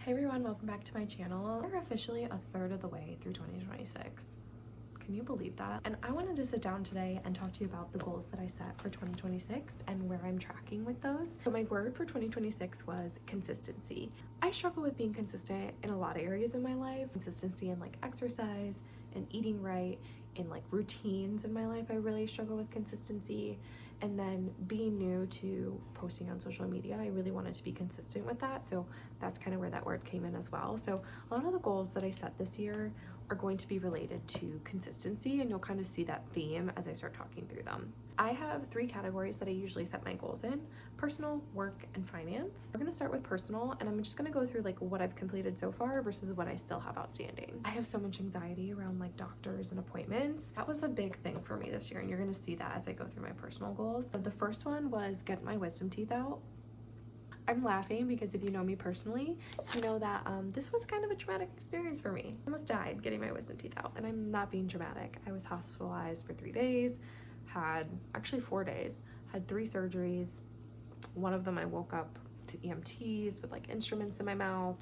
Hey everyone, welcome back to my channel. We're officially a third of the way through 2026. Can you believe that? And I wanted to sit down today and talk to you about the goals that I set for 2026 and where I'm tracking with those. So my word for 2026 was consistency. I struggle with being consistent in a lot of areas in my life. Consistency in like exercise and eating right, in like routines in my life. I really struggle with consistency. And then being new to posting on social media, I really wanted to be consistent with that. So that's kind of where that word came in as well. So a lot of the goals that I set this year are going to be related to consistency, and you'll kind of see that theme as I start talking through them. I have 3 categories that I usually set my goals in: personal, work, and finance. We're going to start with personal, and I'm just going to go through like what I've completed so far versus what I still have outstanding. I have so much anxiety around like doctors and appointments. That was a big thing for me this year, and you're going to see that as I go through my personal goals. So the first one was get my wisdom teeth out. I'm laughing because if you know me personally, you know that this was kind of a traumatic experience for me. I almost died getting my wisdom teeth out, and I'm not being dramatic. I was hospitalized for 3 days, actually 4 days, had 3 surgeries. One of them I woke up to EMTs with like instruments in my mouth,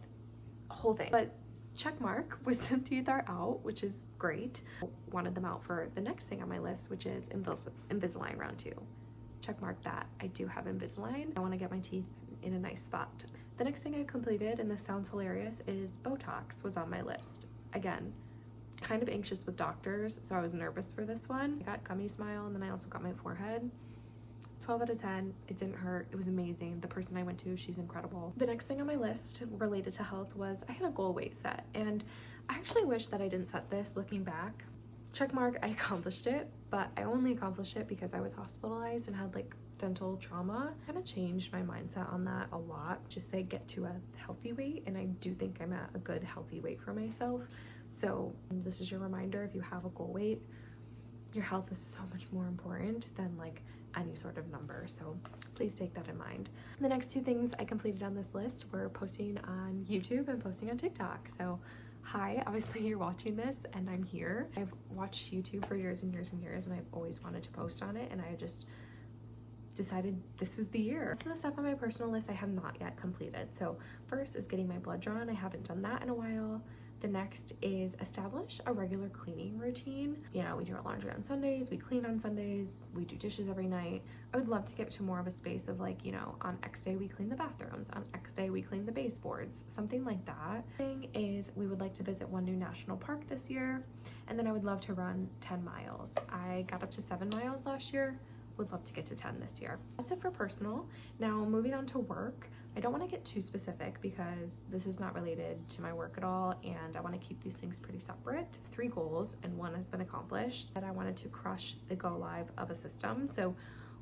a whole thing. But check mark, wisdom teeth are out, which is great. Wanted them out for the next thing on my list, which is Invisalign round 2. Check mark that. I do have Invisalign. I want to get my teeth in a nice spot. The next thing I completed, and this sounds hilarious, is Botox was on my list. Again, kind of anxious with doctors, so I was nervous for this one. I got gummy smile, and then I also got my forehead. 12 out of 10. It didn't hurt. It was amazing. The person I went to, she's incredible. The next thing on my list related to health was I had a goal weight set, and I actually wish that I didn't set this looking back. Check mark, I accomplished it, but I only accomplished it because I was hospitalized and had like dental trauma. I kind of changed my mindset on that a lot. Just say get to a healthy weight, and I do think I'm at a good healthy weight for myself. So this is your reminder: if you have a goal weight, your health is so much more important than like any sort of number. So please take that in mind. The next 2 things I completed on this list were posting on YouTube and posting on TikTok. So hi, obviously you're watching this and I'm here. I've watched YouTube for years and years and years, and I've always wanted to post on it, and I just decided this was the year. So the stuff on my personal list I have not yet completed. So first is getting my blood drawn. I haven't done that in a while. The next is establish a regular cleaning routine. You know, we do our laundry on Sundays, we clean on Sundays, we do dishes every night. I would love to get to more of a space of like, you know, on X day we clean the bathrooms, on X day we clean the baseboards, something like that. Thing is, we would like to visit 1 new national park this year, and then I would love to run 10 miles. I got up to 7 miles last year. Would love to get to 10 this year. That's it for personal. Now moving on to work. I don't want to get too specific because this is not related to my work at all, and I want to keep these things pretty separate. 3 goals, and 1 has been accomplished. That I wanted to crush the go live of a system. So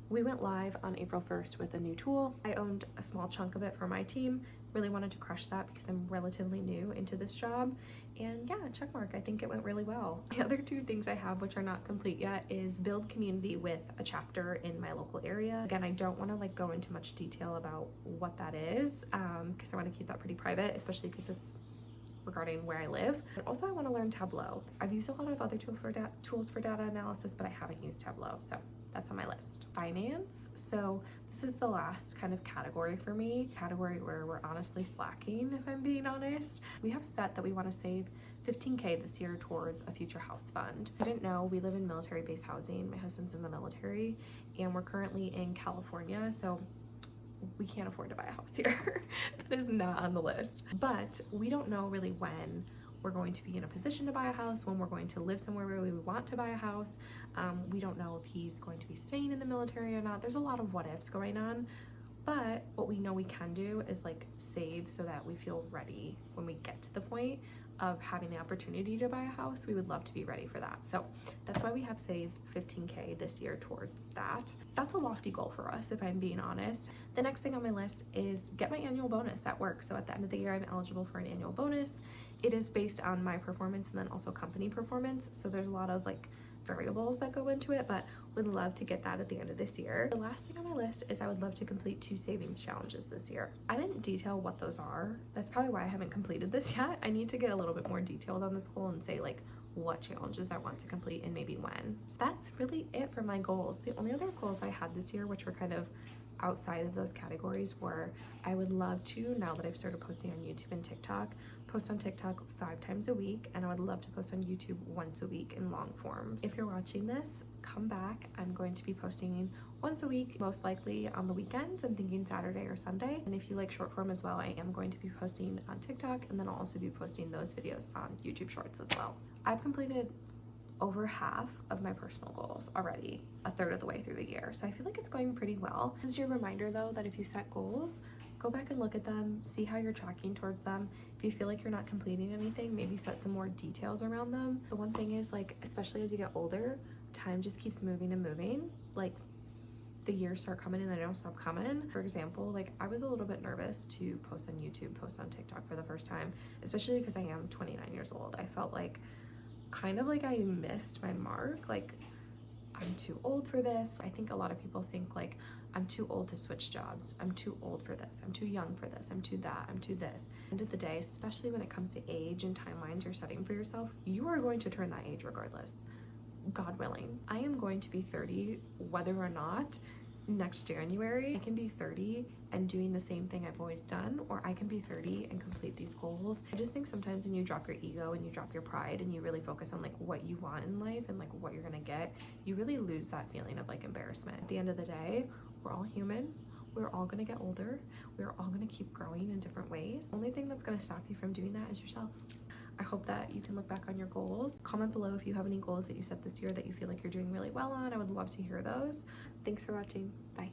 we went live on April 1st with a new tool. I owned a small chunk of it for my team. Really wanted to crush that because I'm relatively new into this job. And yeah, check mark, I think it went really well. The other 2 things I have, which are not complete yet, is build community with a chapter in my local area. Again, I don't want to like go into much detail about what that is because I want to keep that pretty private, especially because it's regarding where I live. But also I want to learn Tableau. I've used a lot of other tools for data analysis, but I haven't used Tableau, so that's on my list. Finance. So this is the last kind of category for me, category where we're honestly slacking, if I'm being honest. We have set that we want to save $15K this year towards a future house fund. I didn't know, we live in military base housing. My husband's in the military, and we're currently in California, so we can't afford to buy a house here. That is not on the list. But we don't know really when we're going to be in a position to buy a house, when we're going to live somewhere where we want to buy a house. We don't know if he's going to be staying in the military or not. There's a lot of what ifs going on. But what we know we can do is like save so that we feel ready when we get to the point of having the opportunity to buy a house. We would love to be ready for that. So that's why we have saved $15K this year towards that. That's a lofty goal for us, if I'm being honest. The next thing on my list is get my annual bonus at work. So at the end of the year, I'm eligible for an annual bonus. It is based on my performance and then also company performance. So there's a lot of like variables that go into it, but would love to get that at the end of this year. The last thing on my list is I would love to complete 2 savings challenges this year. I didn't detail what those are. That's probably why I haven't completed this yet. I need to get a little bit more detailed on this goal and say like what challenges I want to complete and maybe when. So that's really it for my goals. The only other goals I had this year, which were kind of outside of those categories were I would love to, now that I've started posting on YouTube and TikTok, post on TikTok 5 times a week, and I would love to post on YouTube once a week in long forms. If you're watching this, come back. I'm going to be posting once a week, most likely on the weekends. I'm thinking Saturday or Sunday. And if you like short form as well, I am going to be posting on TikTok, and then I'll also be posting those videos on YouTube Shorts as well. I've completed over half of my personal goals already, a third of the way through the year. So I feel like it's going pretty well. This is your reminder though, that if you set goals, go back and look at them, see how you're tracking towards them. If you feel like you're not completing anything, maybe set some more details around them. The one thing is, like, especially as you get older, time just keeps moving and moving. Like, the years start coming and they don't stop coming. For example, like, I was a little bit nervous to post on YouTube, post on TikTok for the first time, especially because I am 29 years old. I felt like kind of like I missed my mark. Like, I'm too old for this. I think a lot of people think like, I'm too old to switch jobs. I'm too old for this. I'm too young for this. I'm too that. I'm too this. End of the day, especially when it comes to age and timelines you're setting for yourself, you are going to turn that age regardless. God willing. I am going to be 30 whether or not next January. I can be 30 and doing the same thing I've always done, or I can be 30 and complete these goals. I just think sometimes when you drop your ego and you drop your pride and you really focus on like what you want in life and like what you're gonna get, you really lose that feeling of like embarrassment. At the end of the day, we're all human. We're all gonna get older. We're all gonna keep growing in different ways. The only thing that's gonna stop you from doing that is yourself. I hope that you can look back on your goals. Comment below if you have any goals that you set this year that you feel like you're doing really well on. I would love to hear those. Thanks for watching. Bye.